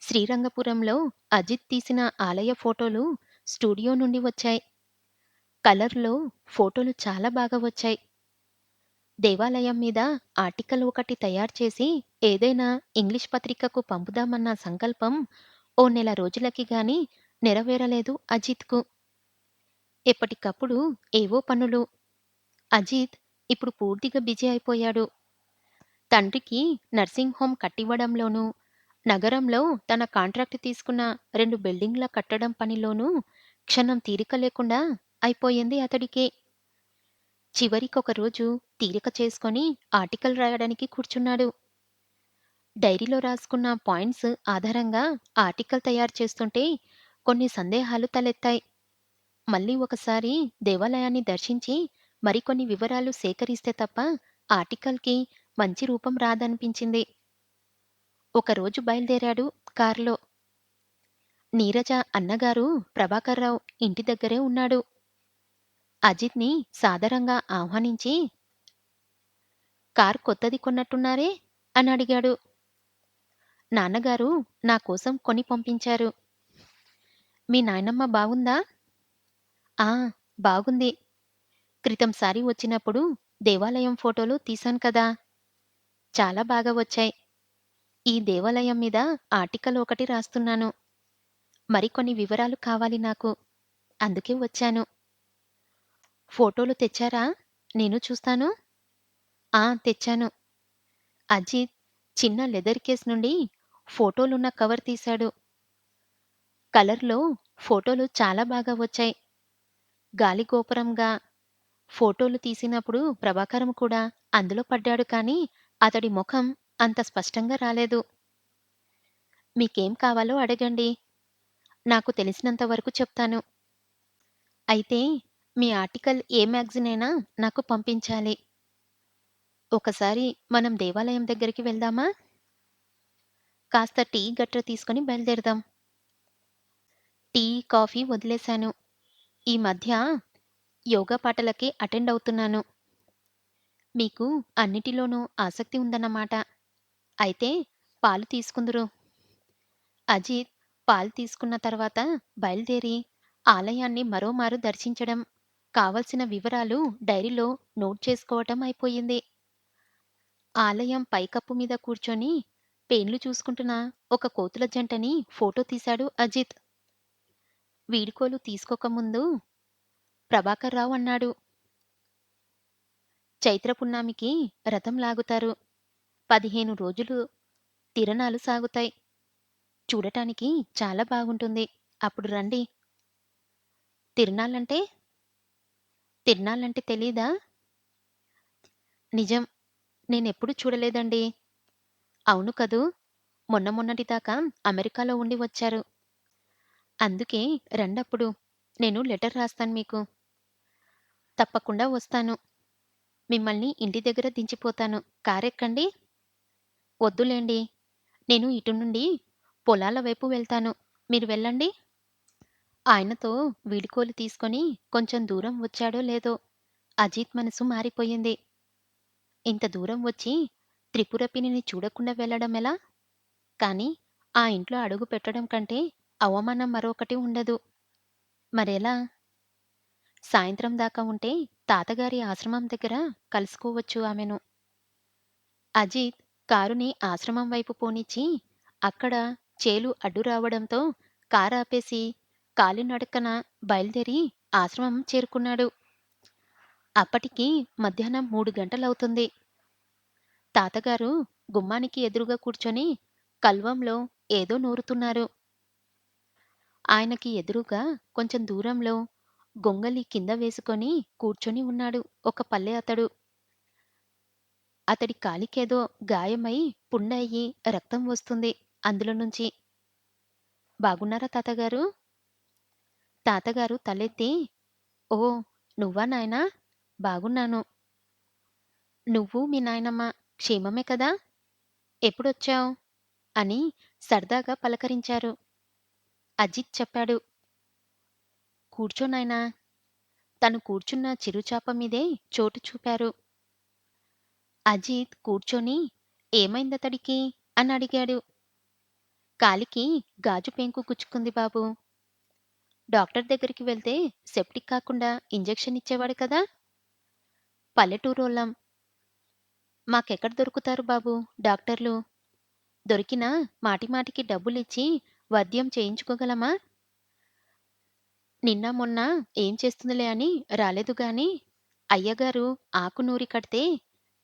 శ్రీరంగపురంలో అజిత్ తీసిన ఆలయ ఫోటోలు స్టూడియో నుండి వచ్చాయి. కలర్‌లో ఫోటోలు చాలా బాగా వచ్చాయి. దేవాలయం మీద ఆర్టికల్ ఒకటి తయారు చేసి ఏదైనా ఇంగ్లీష్ పత్రికకు పంపుదామన్న సంకల్పం ఓ నెల రోజులకి గాని నెరవేరలేదు అజిత్‌కు. ఎప్పటికప్పుడు ఏవో పనులు. అజిత్ ఇప్పుడు పూర్తిగా బిజీ అయిపోయాడు. తండ్రికి నర్సింగ్ హోమ్ కట్టివ్వడంలోనూ, నగరంలో తన కాంట్రాక్ట్ తీసుకున్న 2 బిల్డింగ్‌ల కట్టడం పనిలోనూ క్షణం తీరిక లేకుండా అయిపోయింది అతడికి. చివరికొక రోజు తీరిక చేసుకొని ఆర్టికల్ రాయడానికి కూర్చున్నాడు. డైరీలో రాసుకున్న పాయింట్స్ ఆధారంగా ఆర్టికల్ తయారు చేస్తుంటే కొన్ని సందేహాలు తలెత్తాయి. మళ్ళీ ఒకసారి దేవాలయాన్ని దర్శించి మరికొన్ని వివరాలు సేకరిస్తే తప్ప ఆర్టికల్‌కి మంచి రూపం రాదనిపించింది. ఒకరోజు బయలుదేరాడు కారులో. నీరజ అన్నగారు ప్రభాకర్‌రావు ఇంటి దగ్గరే ఉన్నాడు. అజిత్‌ని సాదరంగా ఆహ్వానించి, "కారు కొత్తది కొన్నట్టున్నారే" అని అడిగాడు. "నాన్నగారు నా కోసం కొని పంపించారు." "మీ నాయనమ్మ బాగుందా?" "ఆ! బాగుంది. క్రితంసారి వచ్చినప్పుడు దేవాలయం ఫోటోలు తీశాను కదా! చాలా బాగా వచ్చాయి. ఈ దేవాలయం మీద ఆర్టికల్ ఒకటి రాస్తున్నాను. మరికొన్ని వివరాలు కావాలి నాకు. అందుకే వచ్చాను." "ఫోటోలు తెచ్చారా? నేను చూస్తాను." "ఆ! తెచ్చాను." అజిత్ చిన్న లెదర్ కేస్ నుండి ఫోటోలున్న కవర్ తీశాడు. కలర్‌లో ఫోటోలు చాలా బాగా వచ్చాయి. గాలిగోపురంగా ఫోటోలు తీసినప్పుడు ప్రభాకరం కూడా అందులో పడ్డాడు కానీ, అతడి ముఖం అంత స్పష్టంగా రాలేదు. "మీకేం కావాలో అడగండి. నాకు తెలిసినంత వరకు చెప్తాను. అయితే మీ ఆర్టికల్ ఏ మ్యాగజైన్ అయినా నాకు పంపించాలి. ఒకసారి మనం దేవాలయం దగ్గరికి వెళ్దామా? కాస్త టీ గట్రా తీసుకొని బయలుదేరదాం." టీ, కాఫీ వదిలేశాను. ఈ మధ్య యోగా పాటలకి అటెండ్ అవుతున్నాను. మీకు అన్నిటిలోనూ ఆసక్తి ఉందన్నమాట. అయితే పాలు తీసుకుందురు. అజిత్ పాలు తీసుకున్న తర్వాత బయలుదేరి ఆలయాన్ని మరోమారు దర్శించడం, కావలసిన వివరాలు డైరీలో నోట్ చేసుకోవటం అయిపోయింది. ఆలయం పైకప్పు మీద కూర్చొని పేన్లు చూసుకుంటున్న ఒక కోతుల జంటని ఫోటో తీశాడు అజిత్. వీడ్కోలు తీసుకోకముందు ప్రభాకర్‌రావు అన్నాడు. "చైత్ర పున్నామికి రథం లాగుతారు. 15 రోజులు తిరణాలు సాగుతాయి. చూడటానికి చాలా బాగుంటుంది. అప్పుడు రండి." "తిరణాలంటే? తిరణాలంటే తెలీదా?" "నిజం. నేనెప్పుడూ చూడలేదండి." "అవును కదూ! మొన్నటిదాకా అమెరికాలో ఉండి వచ్చారు. అందుకే రండప్పుడు. నేను లెటర్ రాస్తాను మీకు." "తప్పకుండా వస్తాను. మిమ్మల్ని ఇంటి దగ్గర దించిపోతాను. కారెక్కండి." "వద్దులెండి. నేను ఇటు నుండి పొలాల వైపు వెళ్తాను. మీరు వెళ్ళండి." ఆయనతో వీడ్కోలు తీసుకొని కొంచెం దూరం వచ్చాడో లేదో అజిత్ మనసు మారిపోయింది. ఇంత దూరం వచ్చి త్రిపుర పిన్నిని చూడకుండా వెళ్ళడమెలా? కానీ ఆ ఇంట్లో అడుగు పెట్టడం కంటే అవమానం మరొకటి ఉండదు. మరెలా? సాయంత్రం దాకా ఉంటే తాతగారి ఆశ్రమం దగ్గర కలుసుకోవచ్చు ఆమెను. అజిత్ కారుని ఆశ్రమం వైపు పోనిచ్చి, అక్కడ చేలు అడ్డు రావడంతో కారాపేసి కాలినడకన బయలుదేరి ఆశ్రమం చేరుకున్నాడు. అప్పటికి మధ్యాహ్నం 3 గంటలవుతుంది. తాతగారు గుమ్మానికి ఎదురుగా కూర్చొని కల్వంలో ఏదో నూరుతున్నారు. ఆయనకి ఎదురుగా కొంచెం దూరంలో గొంగలి కింద వేసుకొని కూర్చొని ఉన్నాడు ఒక పల్లె అతడు. అతడి కాలికేదో గాయమై పుండయ్యి రక్తం వస్తుంది అందులో నుంచి. "బాగున్నారా తాతగారు?" తాతగారు తలెత్తి, "ఓ! నువ్వా నాయనా? బాగున్నాను. నువ్వు మీ నాయనమ్మ క్షేమమే కదా? ఎప్పుడొచ్చావు?" అని సరదాగా పలకరించారు. అజిత్ చెప్పాడు. "కూర్చో నాయనా." తను కూర్చున్న చిరుచాప మీదే చోటు చూపారు. అజిత్ కూర్చొని "ఏమైందతడికి?" అని అడిగాడు. కాలికి గాజు పెంకు గుచ్చుకుంది బాబూ. డాక్టర్ దగ్గరికి వెళ్తే సెప్టిక్ కాకుండా ఇంజెక్షన్ ఇచ్చేవాడు కదా! పల్లెటూరోళ్ళం. మాకెక్కడ దొరుకుతారు బాబూ డాక్టర్లు. దొరికినా మాటిమాటికి డబ్బులిచ్చి వైద్యం చేయించుకోగలమా? నిన్న మొన్న ఏం చేస్తుందిలే అని రాలేదు గాని, అయ్యగారు ఆకు నూరి కడితే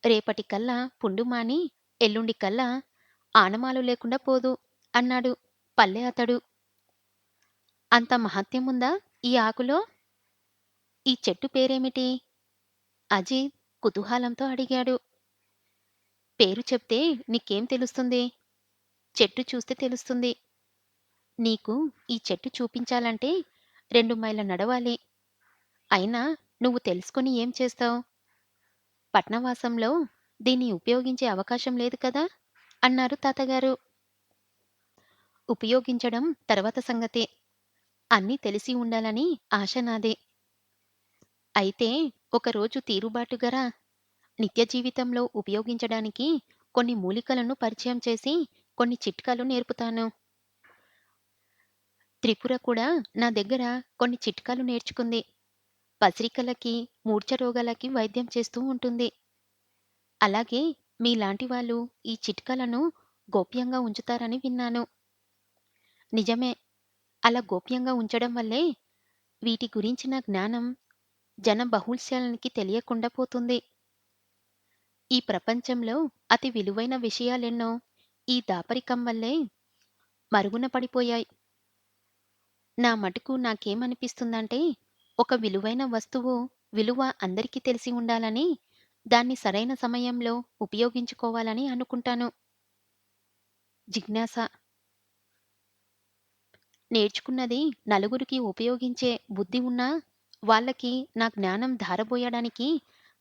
రేపటికల్లా పుండు మాని, ఎల్లుండికల్లా ఆనమాలు లేకుండా పోదు అన్నాడు పల్లె అతడు. అంత మహత్యముందా ఈ ఆకులో? ఈ చెట్టు పేరేమిటి? అజీద్ కుతూహలంతో అడిగాడు. పేరు చెప్తే నీకేం తెలుస్తుంది? చెట్టు చూస్తే తెలుస్తుంది. నీకు ఈ చెట్టు చూపించాలంటే 2 మైళ్ళ నడవాలి. అయినా నువ్వు తెలుసుకొని ఏం చేస్తావు? పట్నవాసంలో దీన్ని ఉపయోగించే అవకాశం లేదు కదా! అన్నారు తాతగారు. ఉపయోగించడం తర్వాత సంగతి. అన్నీ తెలిసి ఉండాలని ఆశ నాదే. అయితే ఒకరోజు తీరుబాటుగా రా. నిత్య జీవితంలో ఉపయోగించడానికి కొన్ని మూలికలను పరిచయం చేసి కొన్ని చిట్కాలు నేర్పుతాను. త్రిపుర కూడా నా దగ్గర కొన్ని చిట్కాలు నేర్చుకుంది. పసిరికలకి, మూర్ఛ రోగాలకి వైద్యం చేస్తూ ఉంటుంది. అలాగే మీలాంటి వాళ్ళు ఈ చిట్కాలను గోప్యంగా ఉంచుతారని విన్నాను. నిజమే. అలా గోప్యంగా ఉంచడం వల్లే వీటి గురించిన జ్ఞానం జనబహుళశాలనికి తెలియకుండా పోతుంది. ఈ ప్రపంచంలో అతి విలువైన విషయాలెన్నో ఈ దాపరికం వల్లే మరుగున పడిపోయాయి. నా మటుకు నాకేమనిపిస్తుందంటే, ఒక విలువైన వస్తువు విలువ అందరికీ తెలిసి ఉండాలని, దాన్ని సరైన సమయంలో ఉపయోగించుకోవాలని అనుకుంటాను. జిజ్ఞాస. నేర్చుకున్నది నలుగురికి ఉపయోగించే బుద్ధి ఉన్నా, వాళ్ళకి నా జ్ఞానం ధారబోయడానికి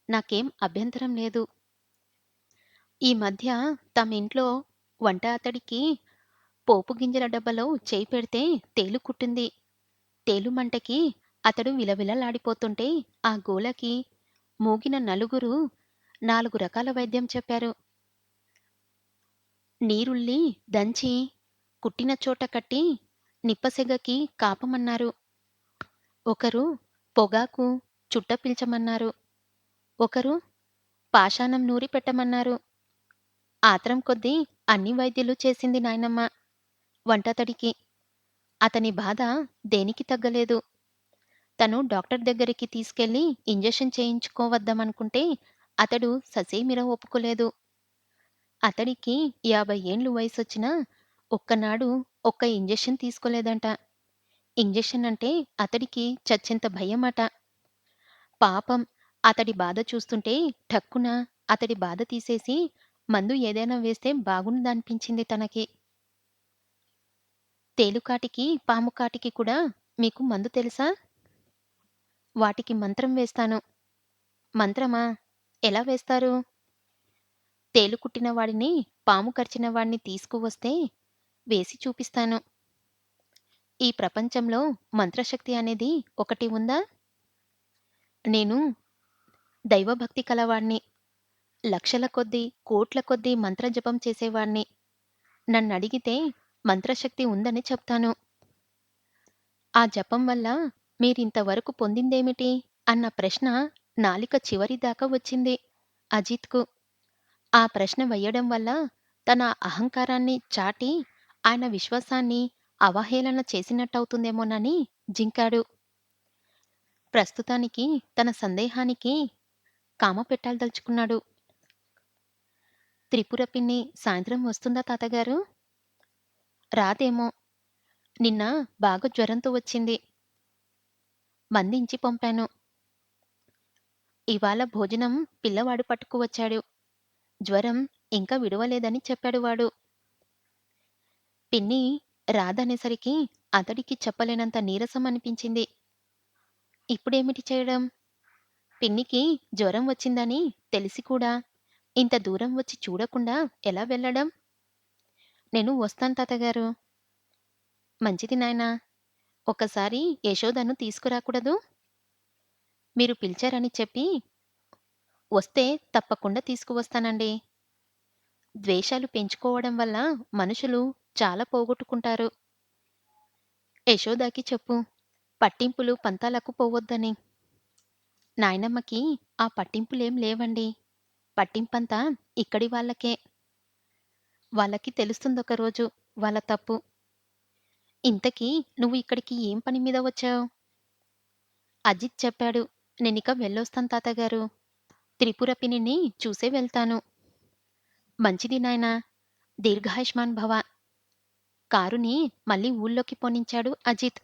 నాకేం అభ్యంతరం లేదు. ఈ మధ్య తమింట్లో వంట అతడికి పోపు గింజల డబ్బాలో చేయి పెడితే తేలు కుట్టింది. తేలుమంటకి అతడు విలవిలలాడిపోతుంటే ఆ గోలకి మూగిన నలుగురు 4 రకాల వైద్యం చెప్పారు. నీరుల్లి దంచి కుట్టిన చోట కట్టి నిప్పసెగకి కాపమన్నారు. ఒకరు పొగాకు చుట్ట పీల్చమన్నారు. ఒకరు పాషాణం నూరి పెట్టమన్నారు. ఆత్రం కొద్దీ అన్ని వైద్యులు చేసింది నాయనమ్మ వంటతడికి. అతని బాధ దేనికి తగ్గలేదు. తను డాక్టర్ దగ్గరికి తీసుకెళ్ళి ఇంజెక్షన్ చేయించుకోవద్దామనుకుంటే అతడు ససేమిరా ఒప్పుకోలేదు. అతడికి 50 ఏండ్లు వయసొచ్చినా ఒక్కనాడు ఒక్క ఇంజెక్షన్ తీసుకోలేదంట. ఇంజెక్షన్ అంటే అతడికి చచ్చెంత భయమట. పాపం అతడి బాధ చూస్తుంటే ఠక్కున అతడి బాధ తీసేసి మందు ఏదైనా వేస్తే బాగుండదనిపించింది తనకి. తేలుకాటికి, పాము కాటికి కూడా మీకు మందు తెలుసా? వాటికి మంత్రం వేస్తాను. మంత్రమా? ఎలా వేస్తారు? తేలు కుట్టిన వాడిని, పాము కరిచిన వాడిని తీసుకువస్తే వేసి చూపిస్తాను. ఈ ప్రపంచంలో మంత్రశక్తి అనేది ఒకటి ఉందా? నేను దైవభక్తి కలవాణ్ణి. లక్షల కొద్దీ, కోట్ల కొద్దీ మంత్రజపం చేసేవాణ్ణి. నన్నడిగితే మంత్రశక్తి ఉందని చెప్తాను. ఆ జపం వల్ల మీరింతవరకు పొందిందేమిటి? అన్న ప్రశ్న నాలిక చివరి దాకా వచ్చింది అజిత్‌కు. ఆ ప్రశ్న వెయ్యడం వల్ల తన అహంకారాన్ని చాటి ఆయన విశ్వాసాన్ని అవహేళన చేసినట్టవుతుందేమోనని జింకాడు. ప్రస్తుతానికి తన సందేహానికి కామ పెట్టాల్దలుచుకున్నాడు. త్రిపుర పిన్ని సాయంత్రం వస్తుందా తాతగారు? రాదేమో. నిన్న బాగా జ్వరంతో వచ్చింది. మందించి పంపాను. ఇవాళ భోజనం పిల్లవాడు పట్టుకువచ్చాడు. జ్వరం ఇంకా విడవలేదని చెప్పాడు వాడు. పిన్ని రాదనేసరికి అతడికి చెప్పలేనంత నీరసం అనిపించింది. ఇప్పుడేమిటి చేయడం? పిన్నికి జ్వరం వచ్చిందని తెలిసి కూడా ఇంత దూరం వచ్చి చూడకుండా ఎలా వెళ్ళడం? నేను వస్తాను తాతగారు. మంచిది నాయనా. ఒక్కసారి యశోదను తీసుకురాకూడదూ? మీరు పిలిచారని చెప్పి వస్తే తప్పకుండా తీసుకువస్తానండి. ద్వేషాలు పెంచుకోవడం వల్ల మనుషులు చాలా పోగొట్టుకుంటారు. యశోదకి చెప్పు, పట్టింపులు, పంతాలకు పోవద్దని. నాయనమ్మకి ఆ పట్టింపులేం లేవండి. పట్టింపంతా ఇక్కడి వాళ్ళకే. వాళ్ళకి తెలుస్తుందొక రోజు వాళ్ళ తప్పు. ఇంతకీ నువ్వు ఇక్కడికి ఏం పని మీద వచ్చావు? అజిత్ చెప్పాడు. నేనిక వెళ్ళొస్తాను తాతగారు. త్రిపుర పిన్నిని చూసే వెళ్తాను. మంచిది నాయనా! దీర్ఘాయుష్మాన్ భవ. కారుని మళ్ళీ ఊళ్ళోకి పోనించాడు అజిత్.